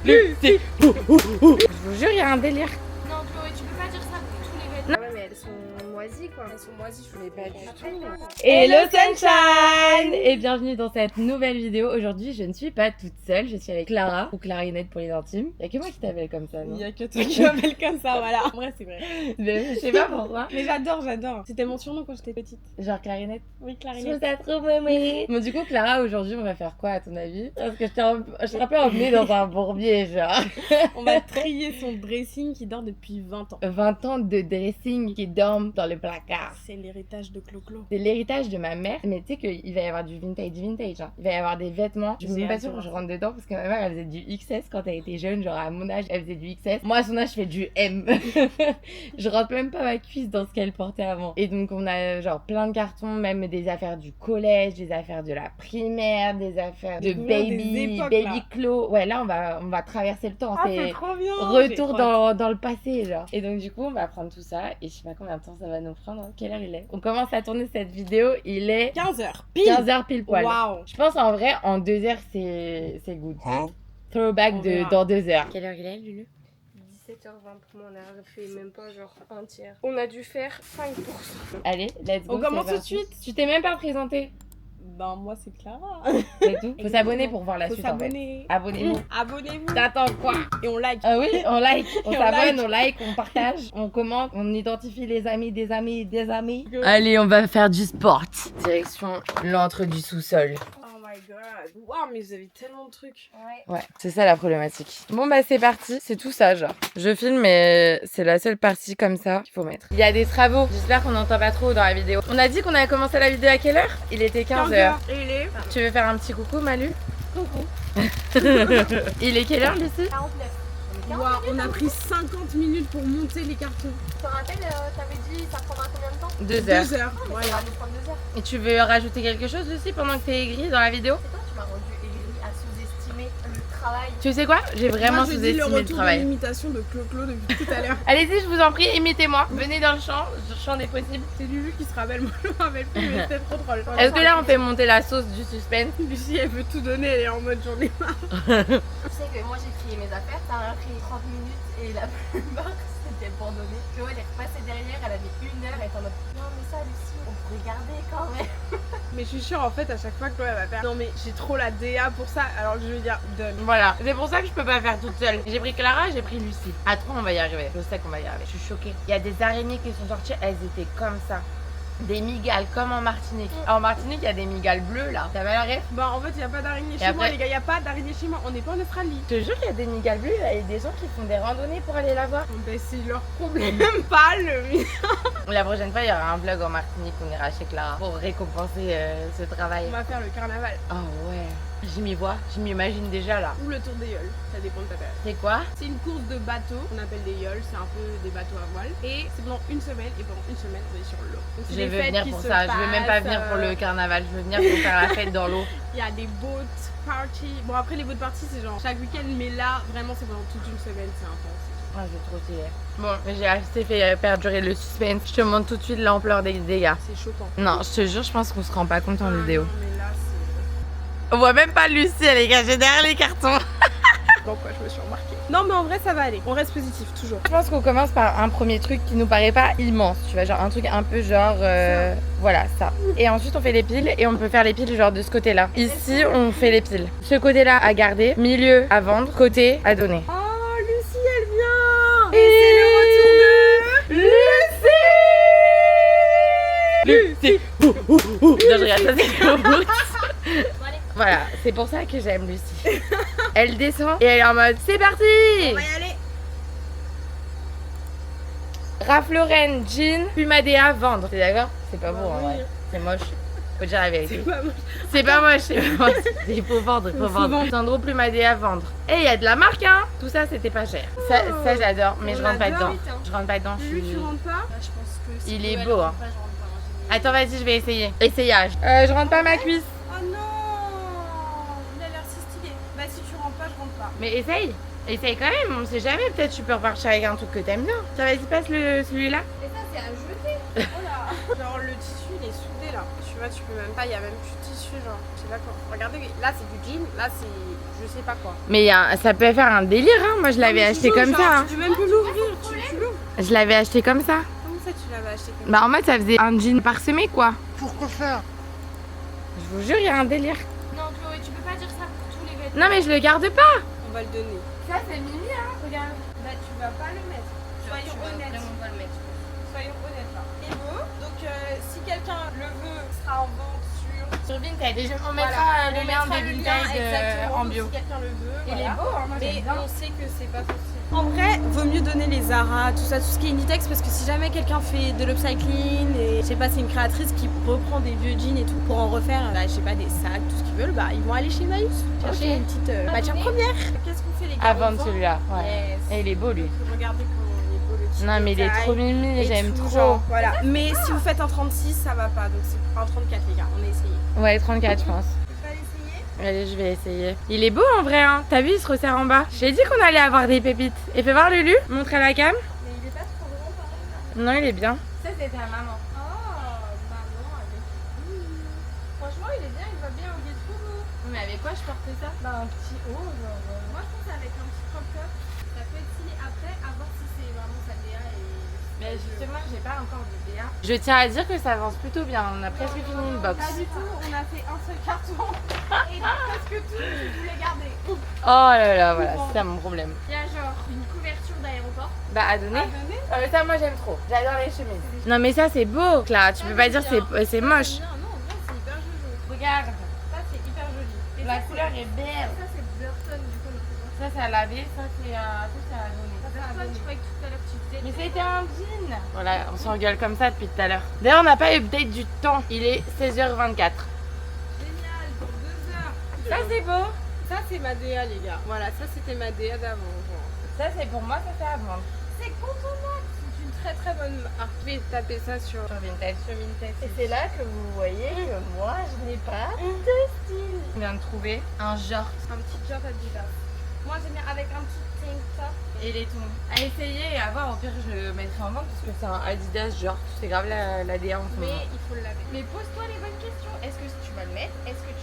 Lucie. Je vous jure, il y a un délire. Non, Chloé, tu peux pas dire ça pour tous les vêtements. Ouais, mais elles sont moisies quoi. Elles sont moisies, je voulais pas du tout. Hello Sunshine et bienvenue dans cette nouvelle vidéo. Aujourd'hui, je ne suis pas toute seule, je suis avec Clara, ou Clarinette pour les intimes. Il y a que moi qui t'appelle comme ça, non? Il y a que toi qui m'appelles comme ça, voilà. En vrai, c'est vrai. Mais je sais pas pourquoi. Mais j'adore. C'était mon surnom quand j'étais petite. Genre Clarinette. Oui, Je trouve Clarine. ça trop mémé. Bon, du coup, Clara, aujourd'hui, on va faire quoi à ton avis? Parce que je suis un peu emmenée dans un bourbier, genre. On va trier son dressing qui dort depuis 20 ans. 20 ans de dressing qui dorment dans le placard. C'est l'héritage de Clo-Clo. C'est l'héritage de ma mère, mais tu sais qu'il va y avoir du vintage, hein. Il va y avoir des vêtements. Je suis même pas sûre que je rentre dedans parce que ma mère elle faisait du XS quand elle était jeune, genre à mon âge elle faisait du XS. Moi à son âge je fais du M. Je rentre même pas ma cuisse dans ce qu'elle portait avant. Et donc on a genre plein de cartons, même des affaires du collège, des affaires de la primaire, des affaires de baby, baby Clo. Ouais là on va traverser le temps. Ah, c'est trop bien. Retour dans le passé genre. Et donc du coup on va prendre tout ça et je sais pas combien de temps ça va nous prendre. Quelle heure il est? On commence à tourner cette vidéo, il est 15h. Pile. 15h pile poil. Waouh. Je pense en vrai en 2 heures c'est good. Throwback On verra. dans 2 heures. Quelle heure il est Lulu? 17h20 pour moi, on a fait même pas genre un tiers. On a dû faire 5%. Allez, let's go. On commence c'est tout de parti. suite. Tu t'es même pas présenté. Ben, moi, c'est Clara. C'est tout. Faut s'abonner pour voir la Faut suite en fait. s'abonner. Abonnez-vous. Abonnez-vous. T'attends quoi? Et on like. Ah oui, on like, on Et on s'abonne, like. on like, on partage, on commente, on identifie les amis des amis des amis. Go. Allez, on va faire du sport. Direction l'antre du sous-sol. Oh my god. Waouh, mais vous avez tellement de trucs. Ouais. Ouais, c'est ça la problématique. Bon bah c'est parti, c'est tout ça genre. Je filme mais c'est la seule partie comme ça qu'il faut mettre. Il y a des travaux, j'espère qu'on n'entend pas trop dans la vidéo. On a dit qu'on avait commencé la vidéo à quelle heure? Il était 15h. Et il est Tu veux faire un petit coucou Malu? coucou. Il est quelle heure Lucie? 49. Waouh, on a pris 50 minutes pour monter les cartons. Tu te rappelles, t'avais dit ça prendra combien de temps? 2 heures. 2 heures. Ça Voilà. va nous prendre 2 heures. Et tu veux rajouter quelque chose Lucie pendant que t'es aigrie dans la vidéo? C'est toi, tu m'as rendu aigrie à sous-estimer le travail. Tu sais quoi? J'ai vraiment Moi, je dis le sous-estimé le retour de travail. l'imitation de Clo-Clo depuis tout à l'heure. Allez-y, je vous en prie, imitez-moi. Venez dans le champ des possibles. C'est Lulu qui se rappelle, moi je me rappelle plus, mais c'était trop drôle. Est-ce que là on fait monter la sauce du suspense? Lucie, elle veut tout donner, elle est en mode j'en ai marre. Tu sais que moi j'ai trié mes affaires, ça a pris 30 minutes et la plupart c'était pour donner. Chloé elle est repassée derrière, elle avait 1 heure, elle était en mode non mais ça Lucie, on pourrait garder quand même. Mais je suis sûre en fait à chaque fois que Chloé elle va faire non mais j'ai trop la DA pour ça, alors je vais dire donne. Voilà, c'est pour ça que je peux pas faire toute seule. J'ai pris Clara, j'ai pris Lucie. À 3 on va y arriver. Je sais qu'on va y arriver. Je suis choquée. Il y a des araignées qui sont sorties, elles étaient comme ça. Des migales comme en Martinique. En Martinique, il y a des migales bleues là. T'as pas la ref? Bah en fait il y a pas d'araignée chez après- moi les gars, il y a pas d'araignée chez moi, on n'est pas en Australie. Je te jure qu'il y a des migales bleues, il y a des gens qui font des randonnées pour aller la voir. Ben c'est leur problème, pas le mien. La prochaine fois, il y aura un vlog en Martinique, on ira chez Clara pour récompenser ce travail. On va faire le carnaval Oh ouais, je m'y vois, je m'imagine déjà là. ou le tour des yoles, ça dépend de ta période. C'est quoi? C'est une course de bateaux qu'on appelle des yoles, c'est un peu des bateaux à voile. Et c'est pendant une semaine, et pendant une semaine on est sur l'eau. Donc, c'est Je des veux fêtes venir qui pour se ça, je veux même pas passent, venir pour le carnaval, je veux venir pour faire la fête dans l'eau. Il y a des boat parties. Bon après les boat parties c'est genre chaque week-end, mais là vraiment c'est pendant toute une semaine, c'est intense. Ah, c'est trop stylé. Bon, j'ai assez fait perdurer le suspense. Je te montre tout de suite l'ampleur des dégâts. C'est choquant. Non, je te jure, je pense qu'on se rend pas compte en Ah, vidéo. non, mais là c'est... On voit même pas Lucie, elle est cachée derrière les cartons. Bon quoi, je me suis remarquée. Non mais en vrai ça va aller, on reste positif toujours. Je pense qu'on commence par un premier truc qui nous paraît pas immense, tu vois, genre un truc un peu genre, voilà, ça. Et ensuite on fait les piles et on peut faire les piles genre de ce côté-là. Ici on fait les piles. Ce côté-là à garder, milieu à vendre, côté à donner. Oh Lucie elle vient. Et c'est le retour de... Lucie. Non, je regarde ça, c'est le bout. Bon allez, Voilà, c'est pour ça que j'aime Lucie. Elle descend et elle est en mode c'est parti. On va y aller. Ralph Lauren, jean, Pumadea, vendre. T'es d'accord? C'est pas beau en oui. vrai. C'est moche. Faut dire la C'est vérité. pas moche. C'est pas moche, c'est pas moche. Il faut vendre, il faut Faut vendre. vendre. Sandro Plumadea, vendre. Et il y a de la marque, hein. Tout ça, c'était pas cher. Ça j'adore, mais On je rentre pas adore. dedans. Je rentre pas dedans. je Lulu suis- tu rentres pas? là, je pense que si Il Chloé, est elle beau, rentre hein. pas, je rentre pas, moi, j'ai mis- Attends, vas-y, je vais essayer. Essayage. Je rentre pas ma cuisse. Oh non. Il a l'air si stylé. Bah si tu rentres pas, je rentre pas. Mais essaye. Essaye quand même, on sait jamais. Peut-être tu peux repartir avec un truc que t'aimes bien. Ça, vas-y, passe celui-là. Et ça c'est à jeter. Oh là. Genre le tissu il est soudé là. Tu vois, tu peux même pas, il y a même plus de tissu, genre. Je sais pas quoi. Regardez, là c'est du jean, là c'est je sais pas quoi. Mais ça peut faire un délire, hein. Moi je l'avais acheté comme ça. Hein. Tu peux même plus l'ouvrir, tu l'ouvres. Je l'avais acheté comme ça. Comment ça tu l'avais acheté comme ça? Bah en mode ça faisait un jean parsemé quoi. Pourquoi faire? Je vous jure, il y a un délire. Non, Chloé, tu peux pas dire ça pour tous les vêtements. Non mais je le garde pas. On va le donner. Ça, c'est Mimi, hein. Regarde. Bah tu vas pas le mettre. Soyons honnêtes. Vraiment pas le mettre. Soyons honnêtes là. Il est beau. Donc si quelqu'un le veut, sera en vente sur Vinted. Et on Voilà. mettra On le lien mettra de le lien, Vinted exactement, en donc bio. Si quelqu'un le veut. Il voilà. est beau, hein. Moi Mais j'aime bien. on sait que c'est pas possible. En vrai, vaut mieux donner les Zara, tout ça, tout ce qui est Inditex, parce que si jamais quelqu'un fait de l'upcycling et je sais pas, c'est une créatrice qui reprend des vieux jeans et tout pour en refaire, bah, je sais pas, des sacs, tout ce qu'ils veulent, bah ils vont aller chez Emmaüs chercher une petite matière première. Qu'est-ce qu'on fait les gars? À vendre On vend. celui-là. Ouais. Yes. Et il est beau lui. Regardez comment il est beau le petit Non mais il est détail trop mimi, et j'aime tout, trop. genre, voilà. Mais si vous faites un 36, ça va pas, donc c'est un 34 les gars, on a essayé. Ouais 34 je pense. Tu peux pas l'essayer? Allez, je vais essayer. Il est beau en vrai, hein. T'as vu, il se resserre en bas. J'ai dit qu'on allait avoir des pépites. Et fais voir Lulu, montre à la cam. Mais il est pas trop grand par exemple. Non, il est bien. Ça, c'était à maman. Oh, maman avec. Franchement, il est bien, il va bien, il est trop beau. Mais avec quoi je portais ça? Bah, un petit haut, genre. Moi, je pense avec un petit crop top, ça peut être stylé après, à voir si c'est vraiment sa DA et. Mais justement, j'ai pas encore de DA. Je tiens à dire que ça avance plutôt bien. On a presque fini une box. Pas du tout, on a fait un seul carton. Et presque tout, je voulais garder. Oh là là, voilà, c'est ça mon problème. Il y a genre une couverture d'aéroport. Bah, à donner. À donner. Ça, moi j'aime trop. J'adore les chemises. Non, mais ça, c'est beau, Clara. Tu peux pas dire c'est moche. Non, non, en vrai, c'est hyper jojo. Regarde. Ça, c'est hyper joli. Et La ça, couleur c'est- est belle. Ça, c'est Burton, du coup. Ça, c'est à laver. Ça, c'est à donner. Burton, je croyais que tout à l'heure tu disais. Mais c'était un jean. Voilà, on s'engueule comme ça depuis tout à l'heure. D'ailleurs, on n'a pas update du temps. Il est 16h24. Génial, pour 2 heures. Ça, c'est beau. Ça, c'est ma DA, les gars. Voilà, ça, c'était ma DA d'avant. Genre. Ça, c'est pour moi, ça, c'est à vendre. C'est contournable. C'est une très très bonne marque. Vous pouvez taper ça sur Vinted. Vinted. Et c'est là que vous voyez que moi, je n'ai pas de style. On vient de trouver un genre. Un petit job Adidas. Moi, j'aime bien avec un petit tank top. Et il est tout. À essayer et à voir, au pire, je le mettrai en vente parce que c'est un Adidas genre. C'est grave la DA en ce Mais moment. il faut le laver. Mais pose-toi les bonnes questions. Est-ce que tu vas le mettre? Est-ce que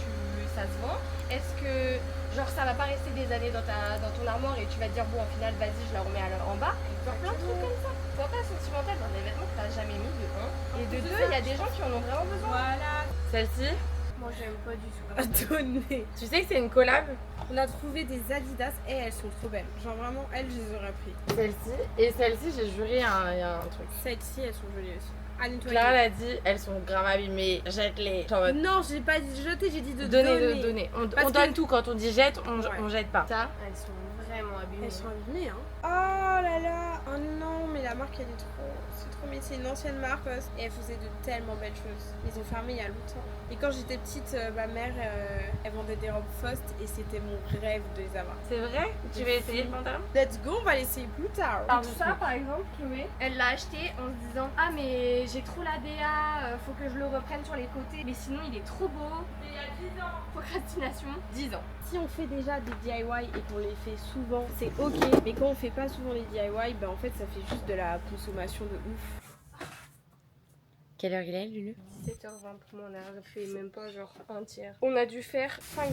ça se vend? Est-ce que genre ça va pas rester des années dans ton armoire et tu vas te dire bon au final vas-y je la remets en bas? Genre plein de trucs comme ça. Sois pas sentimental dans des vêtements que t'as jamais mis de 1. Et de 2, il y a des gens qui en ont vraiment besoin. Voilà. Celle-ci, Moi j'aime pas du tout. Donner. tu sais que c'est une collab. On a trouvé des Adidas et elles sont trop belles. Genre vraiment, elles, je les aurais pris. Celle-ci. Et celle-ci, j'ai juré, il y a un truc. Celles-ci, elles sont jolies aussi. À nettoyer. Clara l'a dit, elles sont grave abîmées. Jette-les. Genre, Non, j'ai pas dit jeter, j'ai dit de donner. On Parce donne que- tout. Quand on dit jette, on Ouais. jette pas. Ça, elles sont vraiment abîmées. Elles sont abîmées, hein. Oh là là. Oh non, mais la marque, elle est trop. C'est trop mais c'est une ancienne marque. Et elle faisait de tellement belles choses. Ils ont fermé il y a longtemps. Et quand j'étais petite, ma mère, elle vendait des robes Faust et c'était mon rêve de les avoir. C'est vrai? Tu veux essayer le pantalon? Let's go, on va l'essayer plus tard. Alors ça par exemple, Chloé, elle l'a acheté en se disant ah mais j'ai trop la DA, faut que je le reprenne sur les côtés, mais sinon il est trop beau. Il y a 10 ans. Procrastination, 10 ans. Si on fait déjà des DIY et qu'on les fait souvent, c'est ok. Mais quand on fait pas souvent les DIY, bah en fait ça fait juste de la consommation de ouf. Quelle heure il est, Lulu? 17h20 pour moi, on a fait même pas genre un tiers. On a dû faire 5%.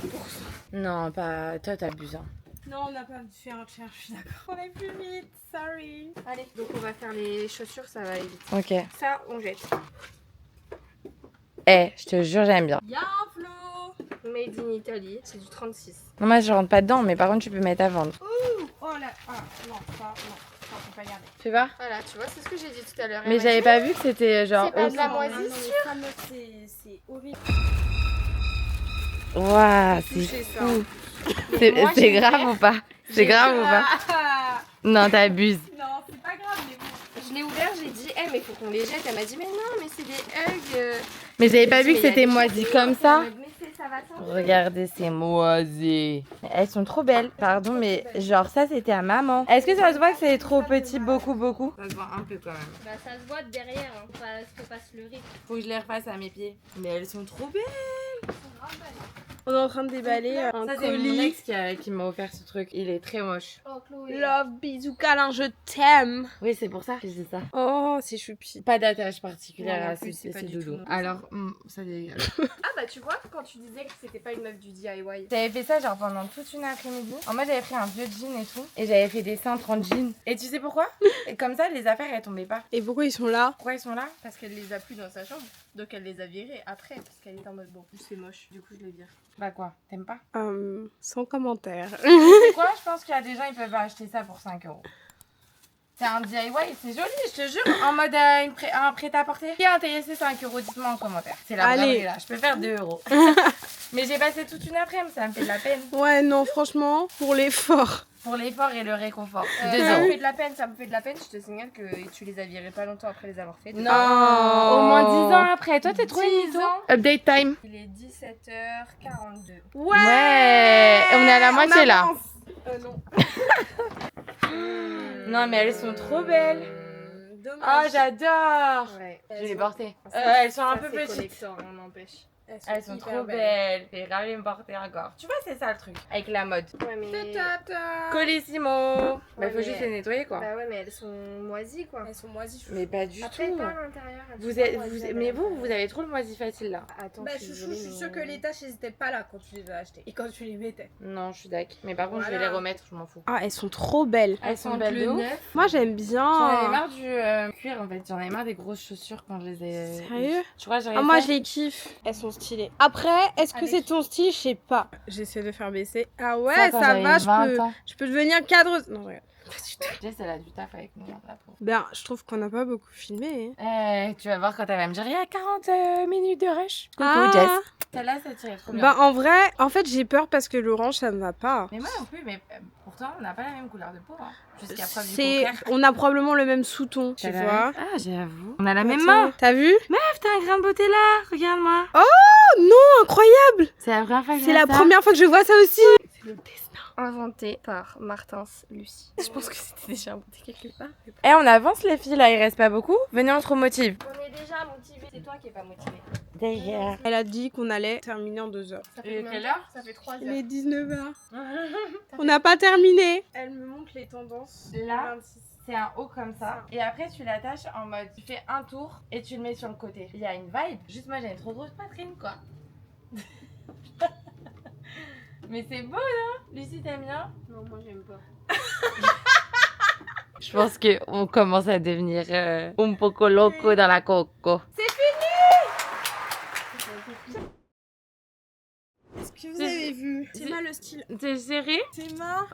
Non, pas. Toi, t'abuses. Hein. Non, on n'a pas fait un tiers, je suis d'accord. On est plus vite, sorry. Allez, donc on va faire les chaussures, ça va aller vite. Ok. Ça, on jette. Eh, je te jure, j'aime bien. Y'a Flo. Made in Italy, c'est du 36. Non, moi, je rentre pas dedans, mais par contre, tu peux mettre à vendre. Oh là, ah non, ça, faut pas garder. Tu vois? Voilà, tu vois, c'est ce que j'ai dit tout à l'heure. Mais j'avais pas vu que c'était genre. C'est pas de la Non, moisissure. non, mais ça, meuf, c'est horrible. Waouh, c'est Touchez ça. fou. Moi, C'est j'ai grave ouvert. ou pas? C'est grave ou pas? Ah, Non, t'abuses. non, c'est pas grave, mais bon. Je l'ai ouvert, j'ai dit, mais faut qu'on les jette. Elle m'a dit, mais non, mais c'est des hugs. Mais j'avais pas vu que Mais il y a c'était des moisi choses, comme ça. Mais ça va sentir. Regardez, c'est moisi. Elles sont trop belles. Pardon, mais genre ça, c'était à maman. Est-ce que ça se voit que c'est trop petit, beaucoup? Ça se voit un peu quand même. Bah, ça se voit de derrière, hein. Faut pas se leurrer. Faut que je les refasse à mes pieds. Mais elles sont trop belles. On est en train de déballer un Ça, c'est mon colis. ex qui m'a offert ce truc. Il est très moche. Oh, Chloé. Love, bisous, câlin, je t'aime. Oui, c'est pour ça que je dis ça. Oh, c'est choupi. Pas d'attache particulière Moi non à plus, ces c'est pas du doudous. tout. Alors, ça dégage. Ah bah tu vois, quand tu disais que c'était pas une meuf du DIY. J'avais fait ça genre pendant toute une après-midi. En mode j'avais pris un vieux jean et tout. Et j'avais fait des cintres en jean. Et tu sais pourquoi? Et comme ça les affaires elles tombaient pas. Et pourquoi ils sont là? Pourquoi ils sont là? Parce qu'elle les a plus dans sa chambre. Donc elle les a virés après. Parce qu'elle était en mode bon, c'est moche. Du coup je les vire. Bah quoi? T'aimes pas? Sans commentaire. C'est quoi? Je pense qu'il y a des gens ils peuvent acheter ça pour 5 euros. C'est un DIY, c'est joli, je te jure. En mode un prêt-à-porter. Qui est intéressé 5 euros? Dites-moi en commentaire. C'est la Allez. vraie là. Je peux faire 2 euros. Mais j'ai passé toute une après-midi, ça me fait de la peine. Ouais, non, franchement, pour l'effort. Pour l'effort et le réconfort. 2 Ça me euros. fait de la peine, ça me fait de la peine. Je te signale que tu les as virés pas longtemps après les avoir fait. Non, Oh. au moins 10 ans après. Toi, t'es trop 10 une mytho. ans. Update time. Il est 17h42. Ouais, on est à la moitié là. Non. Non, mais elles sont trop belles. Oh, Dommage. j'adore. Ouais. Je vais les porter. Ça, Elles sont un ça, peu c'est petites. collector, on n'empêche. Elles sont hyper trop belles. J'ai grave les me porter encore. Tu vois, c'est ça le truc. Avec la mode. Ouais, mais. Colissimo. Ouais, Bah, faut mais- juste les nettoyer quoi. Bah ouais, mais elles sont moisies quoi. Elles sont moisies. Mais pas du Après, tout. pas à l'intérieur. elles Vous sont pas êtes, moisies à mais l'intérieur. vous avez trop le moisi facile là. Attends, Bah, je suis chouchou, je suis désolée, sûre que mais- les tâches elles étaient pas là quand tu les as achetées. Et quand tu les mettais. Non, je suis d'accord. Mais par contre, je vais Voilà. les remettre, je m'en fous. Ah, elles sont trop belles. Elles sont Entre belles de le ouf. neuf. Moi, j'aime J'en avais bien. marre du cuir en fait. J'en avais marre des grosses chaussures quand je les ai. Sérieux? Tu vois, j'aurais Ah, moi, fait- je les kiffe. Elles sont stylées. Après, est-ce que Avec- c'est ton style? Je sais pas. J'essaie de faire baisser. Ah ouais, Ça, quand ça j'avais va, 20 ans. je peux devenir cadre. Non, regarde. Jess, elle a du taf avec nous, là, pour. Ben, je trouve qu'on n'a pas beaucoup filmé. Hein. Tu vas voir quand elle va me dire il y a 40 minutes de rush. Coucou Ah. Jess. Celle-là, ça tirait trop bien. Ben, en vrai, en fait, j'ai peur parce que l'orange, ça me va pas. Mais moi non plus, mais pourtant, on n'a pas la même couleur de peau. Hein. Jusqu'à preuve du C'est, contraire. on a probablement le même sous-ton, tu T'as la vois. même- Ah, j'avoue. On a la même Attends, main. T'as vu? Meuf, t'as un grain de beauté là. Regarde-moi. Oh non, incroyable! C'est la première fois que je C'est vois la ça. première fois que je vois ça aussi. C'est le destin. Inventé par Martins Lucie. Je pense que c'était déjà inventé quelque part. Eh, on avance les filles là, il reste pas beaucoup. Venez, on se remotive. On est déjà motivé. C'est toi qui es pas motivé. D'ailleurs. Elle a dit qu'on allait terminer en 2 heures. Ça Et combien quelle de heure temps Ça fait 3 Il heures. est 19h. On n'a pas terminé. Elle me montre les tendances. Là, c'est un haut comme ça. Et après, tu l'attaches en mode, tu fais un tour et tu le mets sur le côté. Il y a une vibe. Juste moi, j'ai une trop grosse poitrine, quoi. Mais c'est beau, non? Lucie, t'aimes bien? Non, moi j'aime pas. Je pense qu'on commence à devenir un poco loco dans la coco. Est-ce que vous avez vu? C'est- C'est mal le style. T'es serré? C'est ma.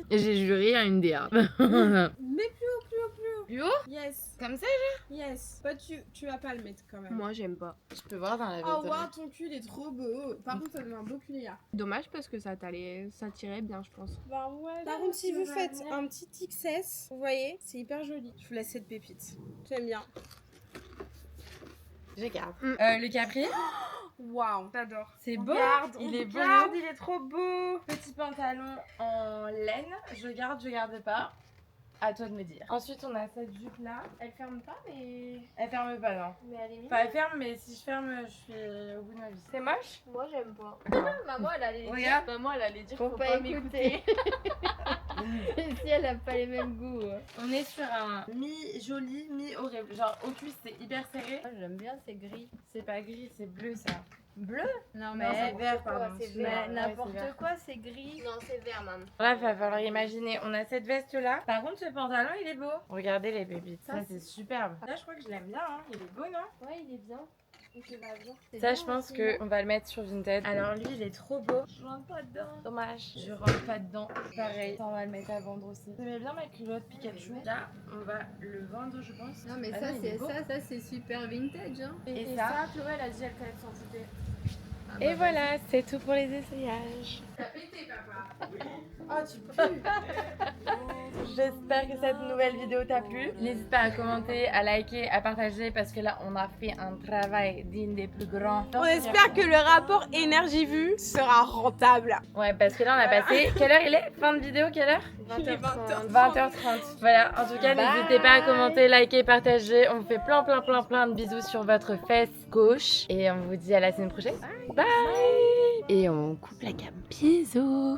J'ai juré à une DA. Mais plus haut, plus haut, plus haut. Plus haut? Yes. Comme ça? Yes. Toi, tu vas pas le mettre quand même. Moi j'aime pas. Je peux voir dans la Oh vidéo. waouh, ton cul il est trop beau. Par contre, ça donne un beau cul, les gars. Dommage parce que ça tirait bien, je pense. Bah ouais. Par contre, si vous faites un petit XS, vous voyez, c'est hyper joli. Je vous laisse cette pépite. J'aime bien. Je garde. Le capri? Waouh. J'adore. C'est beau. Il est beau. il est trop beau. Petit pantalon en laine. Je garde pas. À toi de me dire. Ensuite, on a cette jupe là. Elle ferme pas, mais. Elle ferme pas, non. Mais elle est Enfin, elle ferme, mais si je ferme, je suis au bout de ma vie. C'est moche? Moi j'aime pas. Maman elle allait Regarde. dire. Maman elle allait dire Faut faut pas pas m'écouter. Si elle a pas les mêmes goûts. On est sur un mi-joli, mi-horrible. Genre, au cuisse, c'est hyper serré. Moi j'aime bien, c'est gris. C'est pas gris, c'est bleu, ça. Bleu? Non Non, c'est vert, pardon. C'est Ouais, vert. c'est N'importe vert. quoi, c'est gris. Non, c'est vert, maman. Bref, va falloir imaginer. On a cette veste là. Par contre, ce pantalon, il est beau. Regardez les pépites. Ça, c'est superbe. Là, je crois que je l'aime bien. Hein. Il est beau, non? Ouais, il est bien. Il te va bien. C'est Ça, bien je pense aussi, non? qu'on va le mettre sur Vinted. Alors, lui, il est trop beau. Je rentre pas dedans. Dommage. Je rentre pas dedans. Pareil. Ça, on va le mettre à vendre aussi. J'aimais bien ma culotte Pikachu. Là, on va le vendre, je pense. Non mais Ah ça non, il est c'est beau. ça c'est super vintage hein. Et ça, Chloé elle a dit elle t'allait s'en foutre. Ah Et bah, voilà, c'est tout pour les essayages. T'as pété papa. Oh, tu pues. J'espère que cette nouvelle vidéo t'a plu. N'hésite pas à commenter, à liker, à partager parce que là, on a fait un travail digne des plus grands. On espère que le rapport énergie-vue sera rentable. Ouais, parce que là, on a passé. Quelle heure il est? Fin de vidéo, quelle heure? 20h30. 20h30. Voilà, en tout cas, n'hésitez pas à commenter, liker, partager. On vous fait plein de bisous sur votre fesse gauche. Et on vous dit à la semaine prochaine. Bye. et on coupe la gamme. Bisous.